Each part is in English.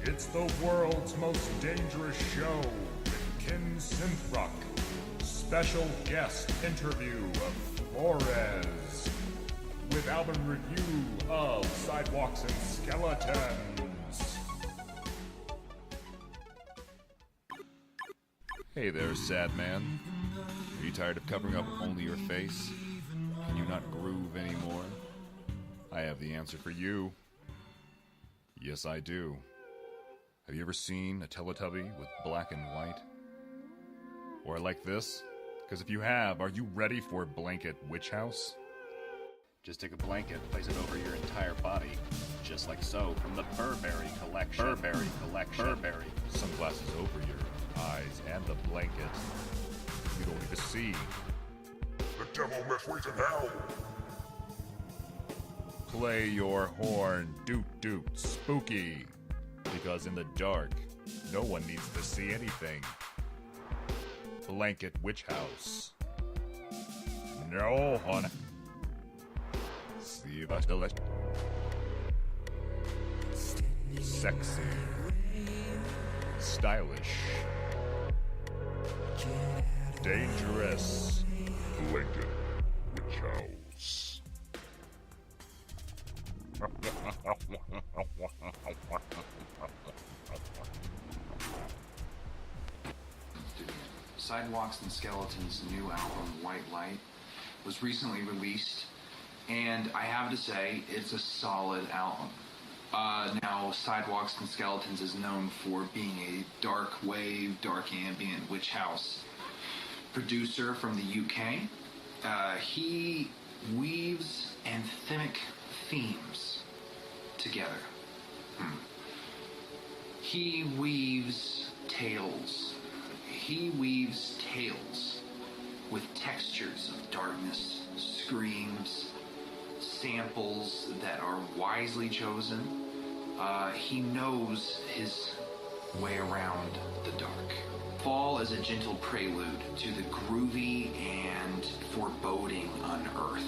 It's the world's most dangerous show with Kin Synthrock. Special guest interview of Flores. With album review of Sidewalks and Skeletons. Hey there, sad man. Are you tired of covering up only your face? Can you not groove anymore? I have the answer for you. Yes, I do. Have you ever seen a Teletubby with black and white? Or like this? Because if you have, are you ready for Blanket Witch House? Just take a blanket, place it over your entire body, just like so, from the Burberry collection. Burberry. Sunglasses over your eyes and the blanket. You don't need to see. The devil must wait in hell. Play your horn, doot doot, spooky. Because in the dark, no one needs to see anything. Blanket Witch House. No, honey. See the delicious. Sexy. Stylish. Dangerous. Blanket Witch House. Sidewalks and Skeletons' new album, White Light, was recently released, and I have to say, it's a solid album. Now, Sidewalks and Skeletons is known for being a dark wave, dark ambient witch house producer from the UK. He weaves anthemic themes together. He weaves tales. He weaves tales with textures of darkness, screams, samples that are wisely chosen. He knows his way around the dark. Fall is a gentle prelude to the groovy and foreboding unearth.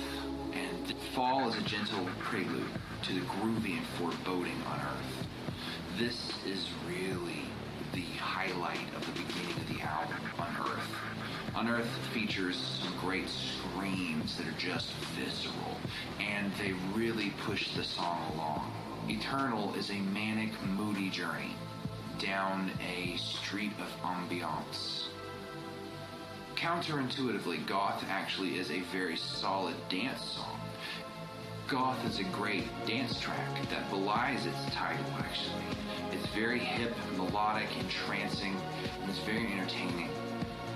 And fall is a gentle prelude to the groovy and foreboding unearth. This is really the highlight of the beginning of the album, Unearth. Unearth features some great screams that are just visceral, and they really push the song along. Eternal is a manic, moody journey down a street of ambiance. Counterintuitively, Goth actually is a very solid dance song. Goth is a great dance track that belies its title, actually. It's very hip, melodic, entrancing, and it's very entertaining.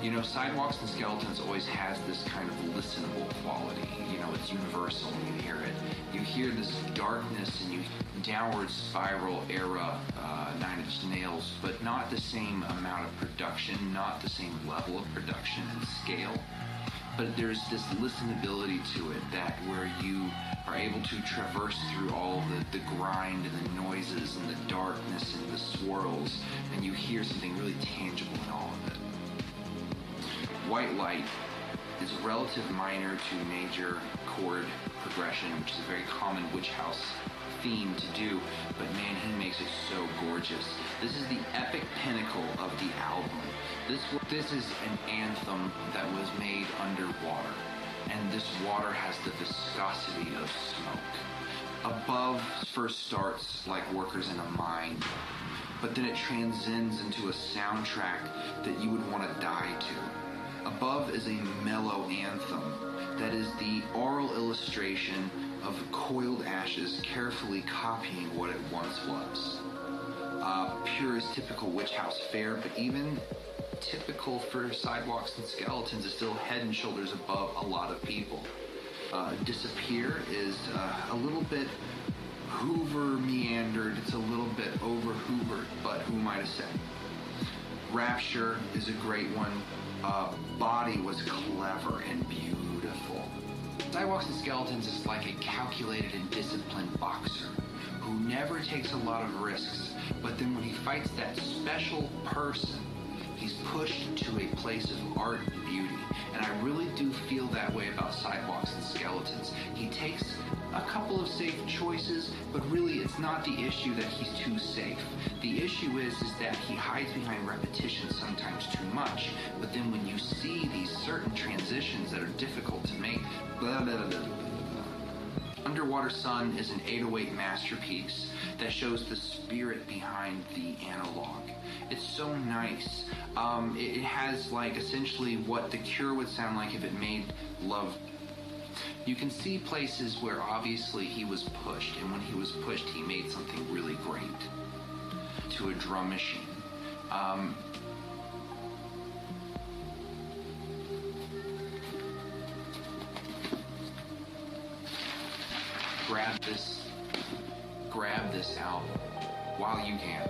You know, Sidewalks and Skeletons always has this kind of listenable quality. You know, it's universal when you hear it. You hear this darkness and you downward spiral era Nine Inch Nails, but not the same amount of production, not the same level of production and scale. But there's this listenability to it that where you are able to traverse through all the grind and the noises and the darkness and the swirls, and you hear something really tangible in all of it. White Light is a relative minor to major chord progression, which is a very common witch house theme to do, but man, he makes it so gorgeous. This is the epic pinnacle of the album. This is an anthem that was made underwater, and this water has the viscosity of smoke. Above first starts like workers in a mine, but then it transcends into a soundtrack that you would want to die to. Above is a mellow anthem that is the oral illustration of coiled ashes carefully copying what it once was. Pure is typical witch house fare, but even typical for Sidewalks and Skeletons is still head and shoulders above a lot of people. Disappear is a little bit Hoover meandered, it's a little bit over Hoovered, but who am I to say? Rapture is a great one. Body was clever and beautiful. Sidewalks and Skeletons is like a calculated and disciplined boxer who never takes a lot of risks, but then when he fights that special person, he's pushed to a place of art and beauty. And I really do feel that way about Sidewalks and Skeletons. He takes A couple of safe choices, but really it's not the issue that he's too safe. The issue is that he hides behind repetition sometimes too much, but then when you see these certain transitions that are difficult to make, blah, blah, blah, blah, blah. Underwater Sun is an 808 masterpiece that shows the spirit behind the analog. It's so nice. It has like essentially what The Cure would sound like if it made love. You can see places where obviously he was pushed, and when he was pushed he made something really great to a drum machine. Grab this album while you can.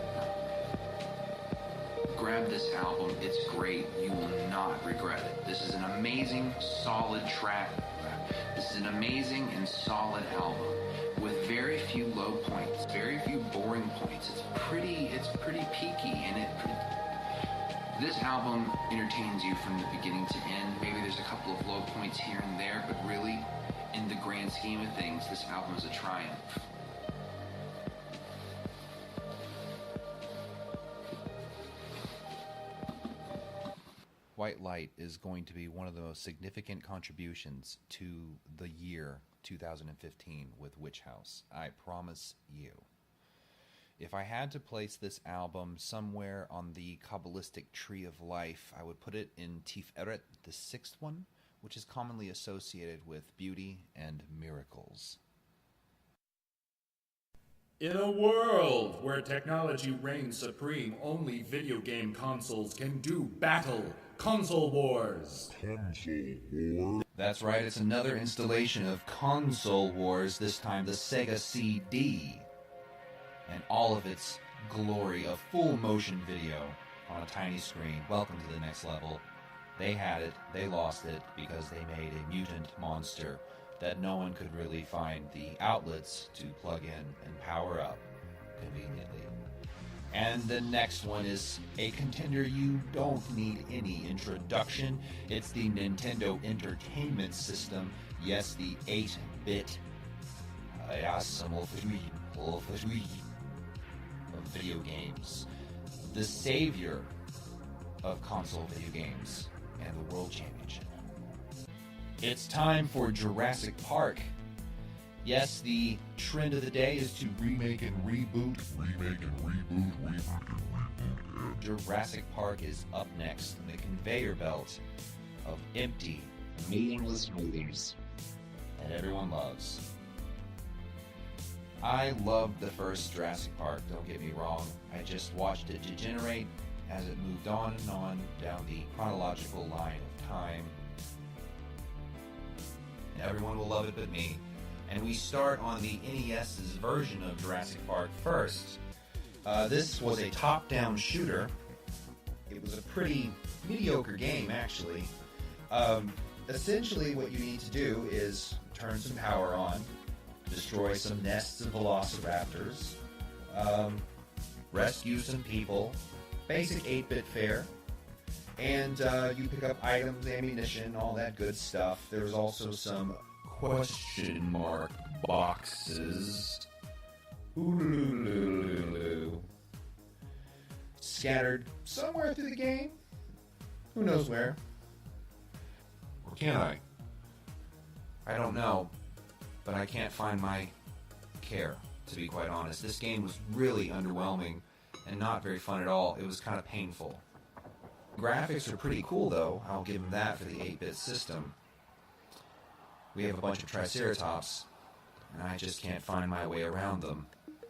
Grab this album, it's great, you will not regret it. This is an amazing, solid track. This is an amazing and solid album with very few low points, very few boring points. It's pretty peaky, and this album entertains you from the beginning to end. Maybe there's a couple of low points here and there, but really, in the grand scheme of things, this album is a triumph. White Light is going to be one of the most significant contributions to the year 2015 with Witch House. I promise you. If I had to place this album somewhere on the Kabbalistic tree of life, I would put it in Tiferet, the sixth one, which is commonly associated with beauty and miracles. In a world where technology reigns supreme, only video game consoles can do battle. Console Wars. That's right, it's another installation of Console Wars, this time the Sega CD. And all of its glory of full motion video on a tiny screen. Welcome to the next level. They had it, they lost it, because they made a mutant monster that no one could really find the outlets to plug in and power up conveniently. And the next one is a contender you don't need any introduction. It's the Nintendo Entertainment System. Yes, the 8-bit of video games. The savior of console video games and the world championship. It's time for Jurassic Park. Yes, the trend of the day is to remake and reboot. Jurassic Park is up next in the conveyor belt of empty, meaningless movies that everyone loves. I loved the first Jurassic Park, don't get me wrong. I just watched it degenerate as it moved on and on down the chronological line of time. Everyone will love it but me. And we start on the NES's version of Jurassic Park first. This was a top-down shooter. It was a pretty mediocre game, actually. Essentially, what you need to do is turn some power on, destroy some nests of velociraptors, rescue some people, basic 8-bit fare, and you pick up items, ammunition, all that good stuff. There's also some question mark boxes scattered somewhere through the game. Who knows where? Or can I? I don't know, but I can't find my care, to be quite honest. This game was really underwhelming and not very fun at all. It was kind of painful. Graphics are pretty cool, though. I'll give them that for the 8-bit system. We have a bunch of Triceratops, and I just can't find my way around them.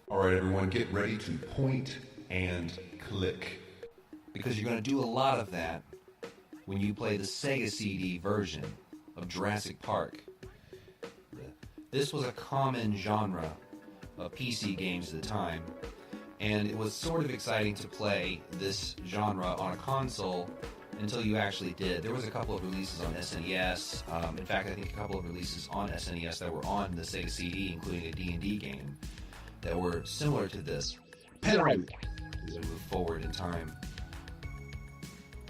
Alright everyone, get ready to point and click. Because you're going to do a lot of that when you play the Sega CD version of Jurassic Park. This was a common genre of PC games at the time, and it was sort of exciting to play this genre on a console until you actually did. There was a couple of releases on SNES. In fact, I think a couple of releases on SNES that were on the Sega CD, including a D&D game, that were similar to this. As we move forward in time.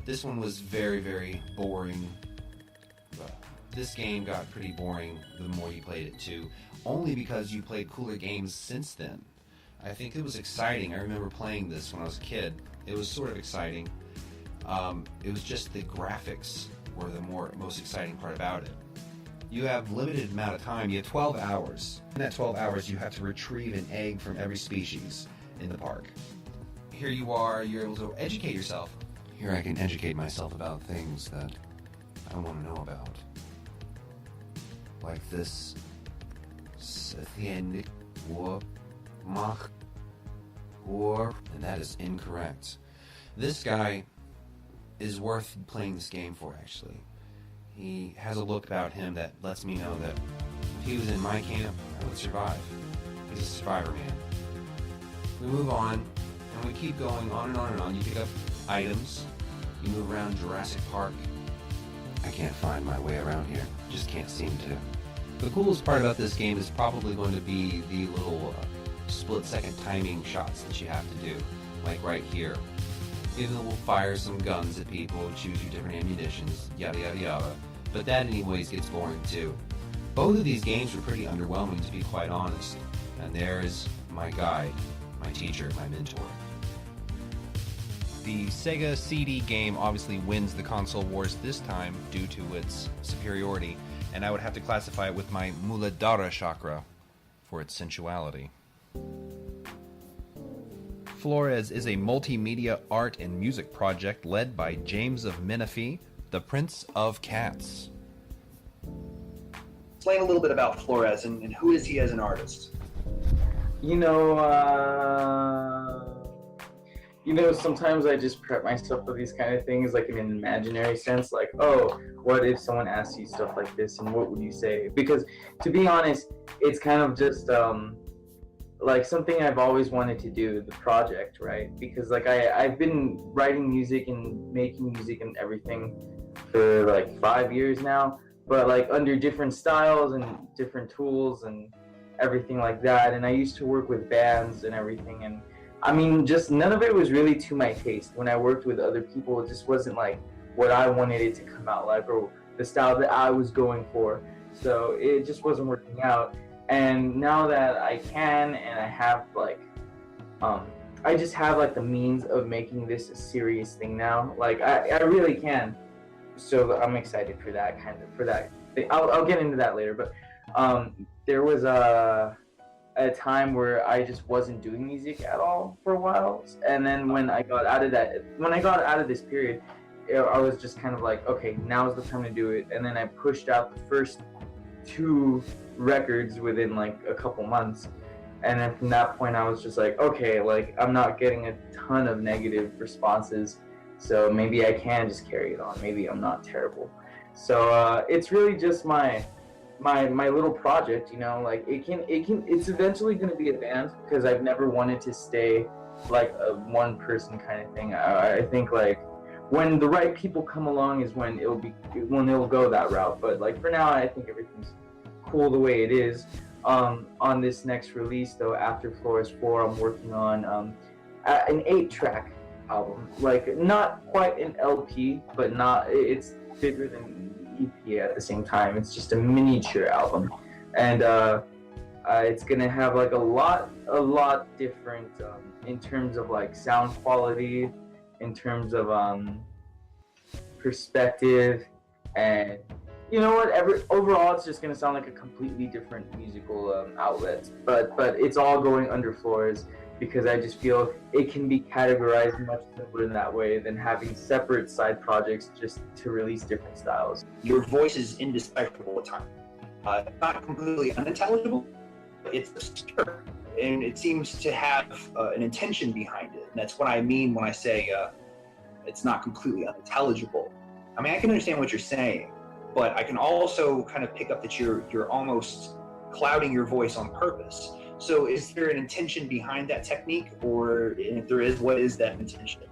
This one was very, very boring. This game got pretty boring the more you played it too. only because you played cooler games since then. I think it was exciting. I remember playing this when I was a kid. It was sort of exciting. It was just the graphics were the most exciting part about it. You have limited amount of time. You have 12 hours. In that 12 hours, you have to retrieve an egg from every species in the park. Here you are, you're able to educate yourself. Here I can educate myself about things that I want to know about. Like this Scythian War Mach War, and that is incorrect. This guy is worth playing this game for, actually. He has a look about him that lets me know that if he was in my camp, I would survive. He's a survivor man. We move on, and we keep going on and on and on. You pick up items, you move around Jurassic Park. I can't find my way around here. Just can't seem to. The coolest part about this game is probably going to be the little split-second timing shots that you have to do, like right here. It will fire some guns at people, choose your different ammunitions, yada yada yada. But that anyways gets boring too. Both of these games were pretty underwhelming, to be quite honest. And there is my guide, my teacher, my mentor. The Sega CD game obviously wins the console wars this time due to its superiority, and I would have to classify it with my Muladhara chakra for its sensuality. Flores is a multimedia art and music project led by James of Menifee, the Prince of Cats. Explain a little bit about Flores and who is he as an artist? Sometimes I just prep myself for these kind of things, like in an imaginary sense, like, oh, what if someone asked you stuff like this, and what would you say? Because, to be honest, it's kind of just, like something I've always wanted to do, the project, right? Because like I've been writing music and making music and everything for like 5 years now, but like under different styles and different tools and everything like that. And I used to work with bands and everything, and I mean, just none of it was really to my taste. When I worked with other people, it just wasn't like what I wanted it to come out like, or the style that I was going for. So it just wasn't working out. And now that I can, and I have like, I just have like the means of making this a serious thing now. Like I really can. So I'm excited for that thing. I'll get into that later. But there was a time where I just wasn't doing music at all for a while. And then when I got out of this period, I was just kind of like, okay, now's the time to do it. And then I pushed out the first 2 records within like a couple months, and then from that point I was just like, okay, like I'm not getting a ton of negative responses, so maybe I can just carry it on. Maybe I'm not terrible. So it's really just my little project, like it's eventually going to be a band, because I've never wanted to stay like a one person kind of thing. I think like when the right people come along is when it'll go that route. But like for now, I think everything's cool the way it is. On this next release though, after Flores 4, I'm working on an 8-track album. Like not quite an LP, but it's bigger than EP at the same time. It's just a miniature album, and it's gonna have like a lot different in terms of like sound quality, in terms of perspective, and you know what? Overall, it's just gonna sound like a completely different musical outlet. But it's all going under Flores, because I just feel it can be categorized much simpler in that way than having separate side projects just to release different styles. Your voice is indecipherable at times. Not completely unintelligible, but it's absurd, and it seems to have an intention behind it. And that's what I mean when I say it's not completely unintelligible. I mean, I can understand what you're saying, but I can also kind of pick up that you're almost clouding your voice on purpose. So is there an intention behind that technique, or if there is, what is that intention?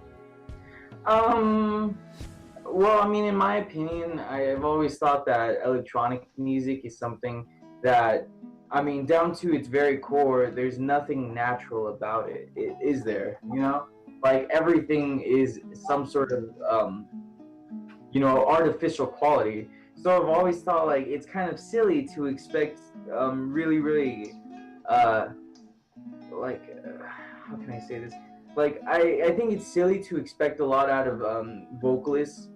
Well, I mean, in my opinion, I've always thought that electronic music is something that, I mean, down to its very core, there's nothing natural about it. Is there, Like everything is some sort of, artificial quality. So I've always thought like it's kind of silly to expect really like how can I say this? Like I think it's silly to expect a lot out of vocalists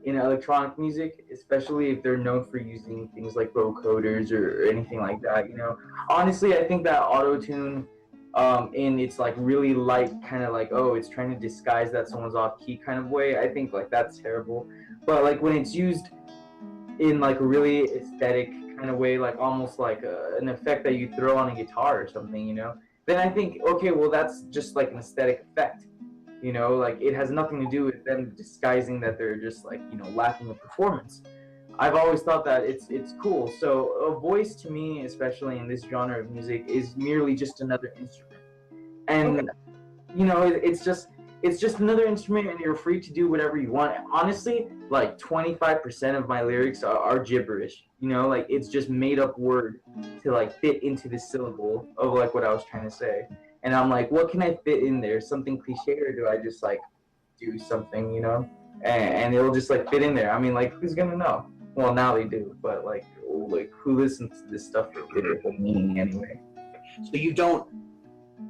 in electronic music, especially if they're known for using things like vocoders or anything like that. You know, honestly, I think that auto tune, in its like really light kind of like, oh, it's trying to disguise that someone's off key kind of way, I think like that's terrible. But like when it's used in like a really aesthetic kind of way, like almost like an effect that you throw on a guitar or something, you know, then I think, okay, well, that's just like an aesthetic effect, you know, like it has nothing to do with them disguising that they're just like, you know, lacking a performance. I've always thought that it's cool. So a voice to me, especially in this genre of music, is merely just another instrument. And you know, it's just another instrument, and you're free to do whatever you want. Honestly, like 25% of my lyrics are gibberish. You know, like it's just made up word to like fit into the syllable of like what I was trying to say. And I'm like, what can I fit in there? Something cliche, or do I just like do something, you know? And it'll just like fit in there. I mean, like, who's gonna know? Well, now they do, but like who listens to this stuff for lyrical meaning anyway? So you don't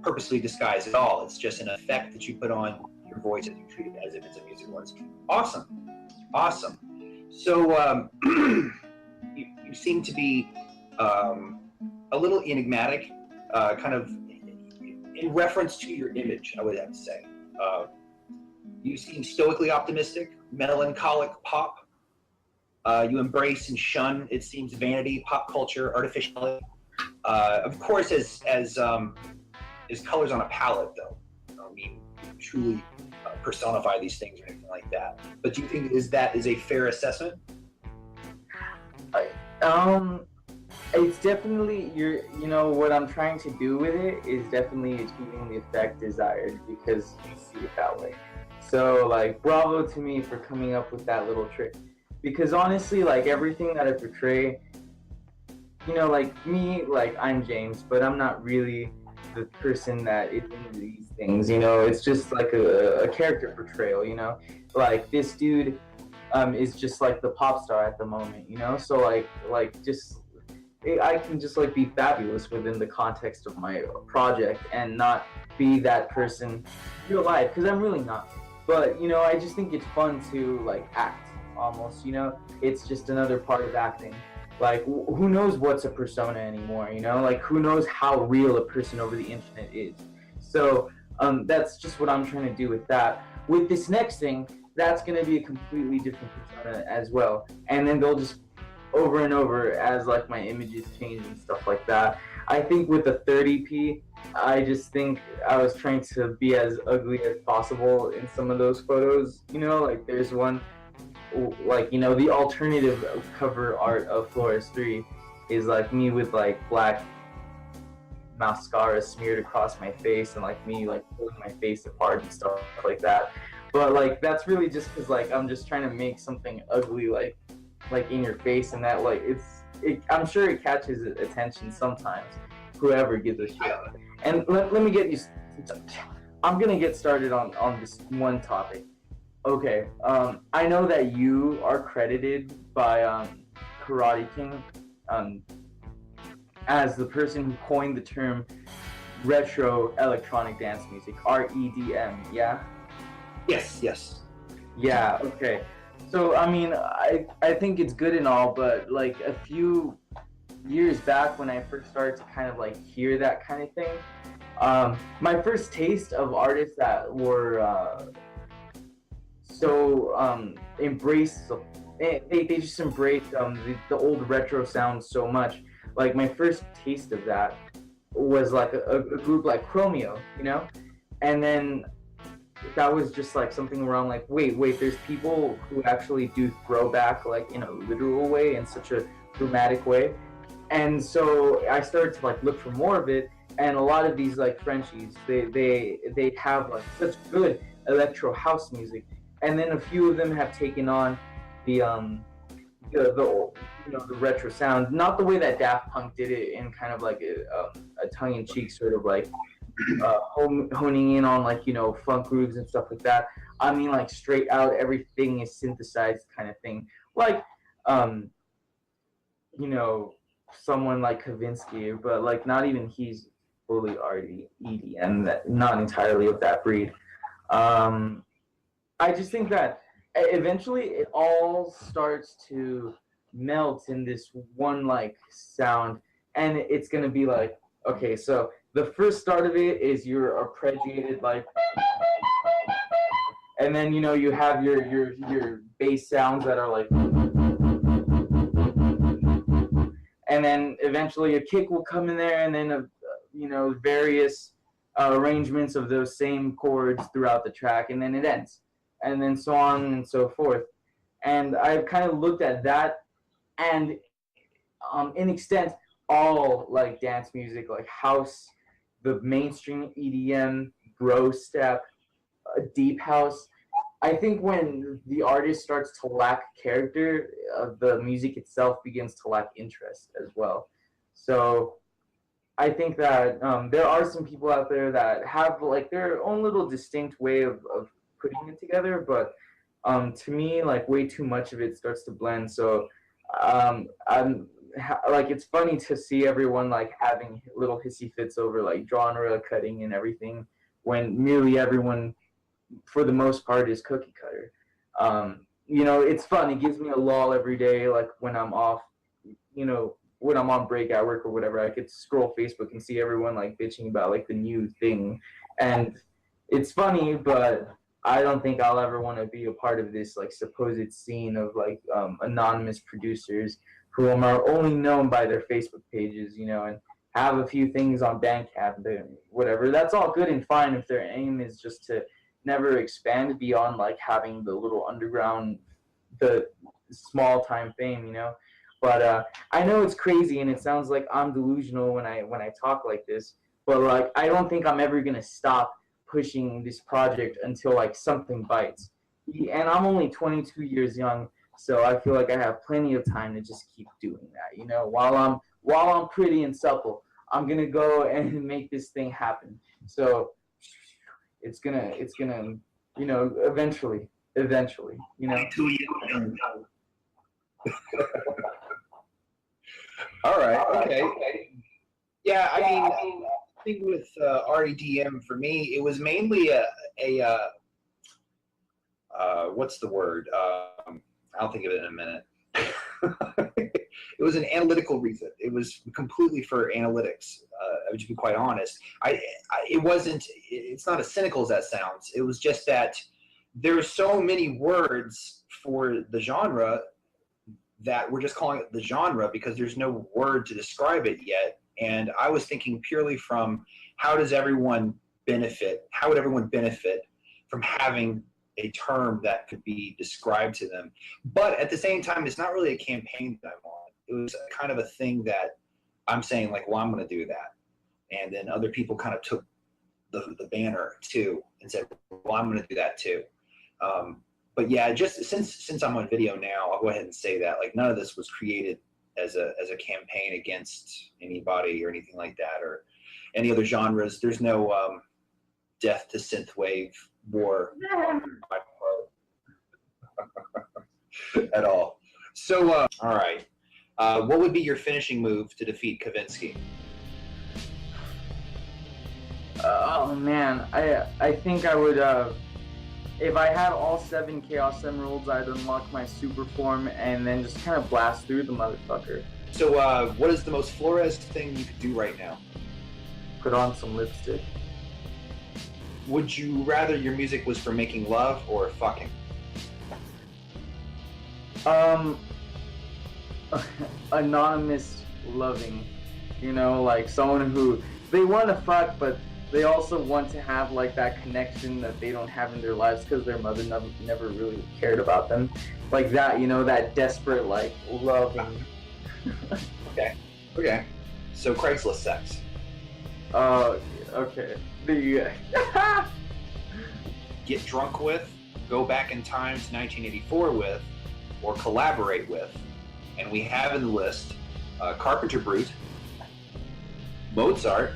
purposely disguise at all. It's just an effect that you put on your voice and you treat it as if it's a musical instrument. Awesome. So you seem to be a little enigmatic, kind of in reference to your image, I would have to say. You seem stoically optimistic, melancholic pop. You embrace and shun, it seems, vanity, pop culture, artificiality. Of course, as colors on a palette, though. I don't mean truly personify these things or anything like that. But do you think that is a fair assessment? It's definitely you know what I'm trying to do with it is definitely achieving the effect desired, because you see it that way. So like, bravo to me for coming up with that little trick. Because honestly, like everything that I portray, you know, like me, like I'm James, but I'm not really the person that is into these things, you know. It's just like a character portrayal, you know. Like this dude is just like the pop star at the moment, you know. So like just I can just like be fabulous within the context of my project and not be that person in real life, because I'm really not. But you know, I just think it's fun to like act. Almost, you know, it's just another part of acting. Like, who knows what's a persona anymore, you know? Like, who knows how real a person over the internet is? So that's just what I'm trying to do with that. With this next thing, that's going to be a completely different persona as well. And then they'll just over and over as like my images change and stuff like that. I think with the 30p, I just think I was trying to be as ugly as possible in some of those photos. You know, like there's one, like, you know, the alternative cover art of Flores 3 is like me with like black mascara smeared across my face and like me like pulling my face apart and stuff like that. But like that's really just because like I'm just trying to make something ugly like in your face, and that like I'm sure it catches attention sometimes, whoever gives a shit. And let me get you, I'm gonna get started on this one topic. Okay, I know that you are credited by Karate King as the person who coined the term retro electronic dance music, REDM, yeah? Yes. Yeah, okay. So, I mean, I think it's good and all, but like a few years back when I first started to kind of like hear that kind of thing, my first taste of artists that were embrace, they just embrace the old retro sound so much. Like my first taste of that was like a group like Chromeo, you know, and then that was just like something around like wait, there's people who actually do throwback like in a literal way, in such a dramatic way. And so I started to like look for more of it, and a lot of these like Frenchies, they have like such good electro house music. And then a few of them have taken on the retro sound, not the way that Daft Punk did it in kind of like a tongue-in-cheek sort of like honing in on like, you know, funk grooves and stuff like that. I mean like straight out everything is synthesized kind of thing. Like you know, someone like Kavinsky, but like not even he's fully already EDM, that not entirely of that breed. I just think that eventually it all starts to melt in this one like sound, and it's gonna be like, okay, so the first start of it is your arpeggiated like, and then you know you have your bass sounds that are like, and then eventually a kick will come in there, and then you know, various arrangements of those same chords throughout the track, and then it ends, and then so on and so forth. And I've kind of looked at that, and in extent, all like dance music, like house, the mainstream EDM, bro step, deep house. I think when the artist starts to lack character, the music itself begins to lack interest as well. So I think that there are some people out there that have like their own little distinct way of putting it together, but to me, like way too much of it starts to blend. So like it's funny to see everyone like having little hissy fits over like genre cutting and everything, when merely everyone, for the most part, is cookie cutter. You know, it's fun. It gives me a lull every day, like when I'm off, you know, when I'm on break at work or whatever, I could scroll Facebook and see everyone like bitching about like the new thing. And it's funny, but I don't think I'll ever want to be a part of this like supposed scene of like anonymous producers who are only known by their Facebook pages, you know, and have a few things on Bandcamp and whatever. That's all good and fine if their aim is just to never expand beyond like having the little underground, the small time fame, you know. But I know it's crazy and it sounds like I'm delusional when I talk like this, but like I don't think I'm ever gonna stop pushing this project until like something bites. And I'm only 22 years young, so I feel like I have plenty of time to just keep doing that. You know, while I'm pretty and supple, I'm gonna go and make this thing happen. So it's gonna, you know, eventually, you know. All right. Okay. Yeah. I mean, I think with REDM for me, it was mainly a what's the word? I'll think of it in a minute. It was an analytical reason. It was completely for analytics. To be quite honest, it wasn't. It's not as cynical as that sounds. It was just that there are so many words for the genre that we're just calling it the genre because there's no word to describe it yet. And I was thinking purely from how does everyone benefit? How would everyone benefit from having a term that could be described to them? But at the same time, it's not really a campaign that I'm on. It was kind of a thing that I'm saying like, well, I'm going to do that. And then other people kind of took the banner too and said, well, I'm going to do that too. But yeah, just since I'm on video now, I'll go ahead and say that like none of this was created as a campaign against anybody or anything like that or any other genres. There's no death to synthwave war at all. So all right, what would be your finishing move to defeat Kavinsky? Oh man, I think I would. If I had all 7 Chaos Emeralds, I'd unlock my super form and then just kind of blast through the motherfucker. So what is the most Flores thing you could do right now? Put on some lipstick. Would you rather your music was for making love or fucking? Anonymous loving. You know, like someone who, they want to fuck, but they also want to have like that connection that they don't have in their lives because their mother never really cared about them. Like that, you know, that desperate like loving. Okay. So Craigslist sex. Okay. Get drunk with, go back in time to 1984 with, or collaborate with. And we have in the list Carpenter Brute, Mozart,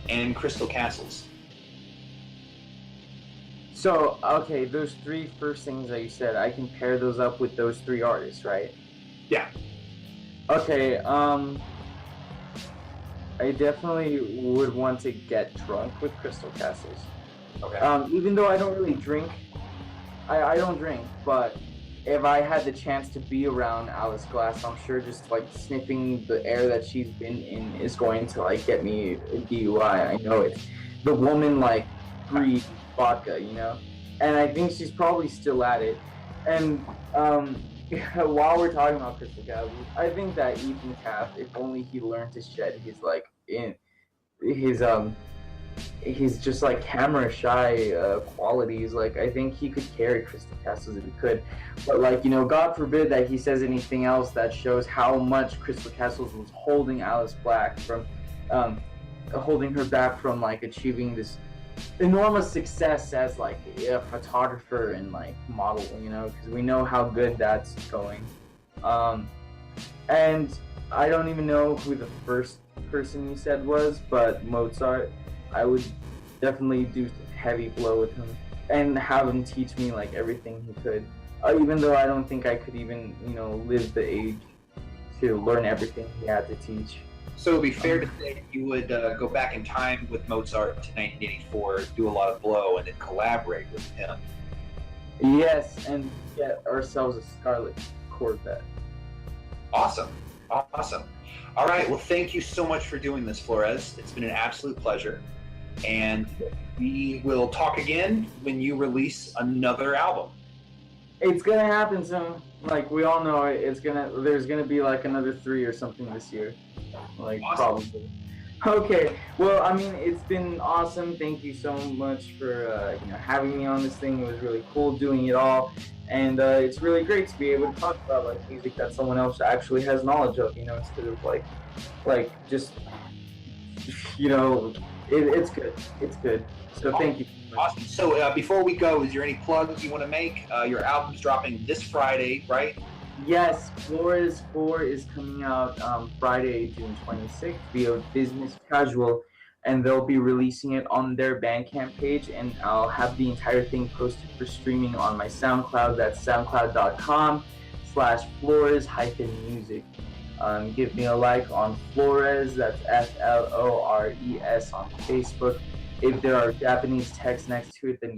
and Crystal Castles. So, okay, those 3 first things that you said, I can pair those up with those 3 artists, right? Yeah. Okay, I definitely would want to get drunk with Crystal Castles. Okay. Even though I don't really drink, I don't drink, but if I had the chance to be around Alice Glass, I'm sure just like sniffing the air that she's been in is going to like get me a DUI. I know it. The woman like breathes vodka, you know, and I think she's probably still at it. And while we're talking about Crystal Castles, I think that Ethan Cath, if only he learned to shed his like in his just like camera shy qualities, like I think he could carry Crystal Castles if he could. But like, you know, God forbid that he says anything else that shows how much Crystal Castles was holding Alice Black from holding her back from like achieving this enormous success as like a photographer and like model, you know, because we know how good that's going. And I don't even know who the first person you said was, but Mozart, I would definitely do heavy blow with him and have him teach me like everything he could, even though I don't think I could even, you know, live the age to learn everything he had to teach. So it would be fair to say you would go back in time with Mozart to 1984, do a lot of blow, and then collaborate with him. Yes, and get ourselves a Scarlet Corvette. Awesome. Awesome. All right. Well, thank you so much for doing this, Flores. It's been an absolute pleasure. And we will talk again when you release another album. It's gonna happen soon. Like we all know, there's gonna be like another 3 or something this year. Like Awesome. probably. Okay. Well, I mean, it's been awesome. Thank you so much for you know, having me on this thing. It was really cool doing it all, and it's really great to be able to talk about like music that someone else actually has knowledge of. You know, instead of like just, you know, it's good. It's good. So thank you. Awesome. So before we go, is there any plugs you want to make? Your album's dropping this Friday, right? Yes, Flores 4 is coming out Friday, June 26th via Business Casual, and they'll be releasing it on their Bandcamp page, and I'll have the entire thing posted for streaming on my SoundCloud. That's soundcloud.com/Flores-music. Give me a like on Flores, that's Flores on Facebook. If there are Japanese text next to it, then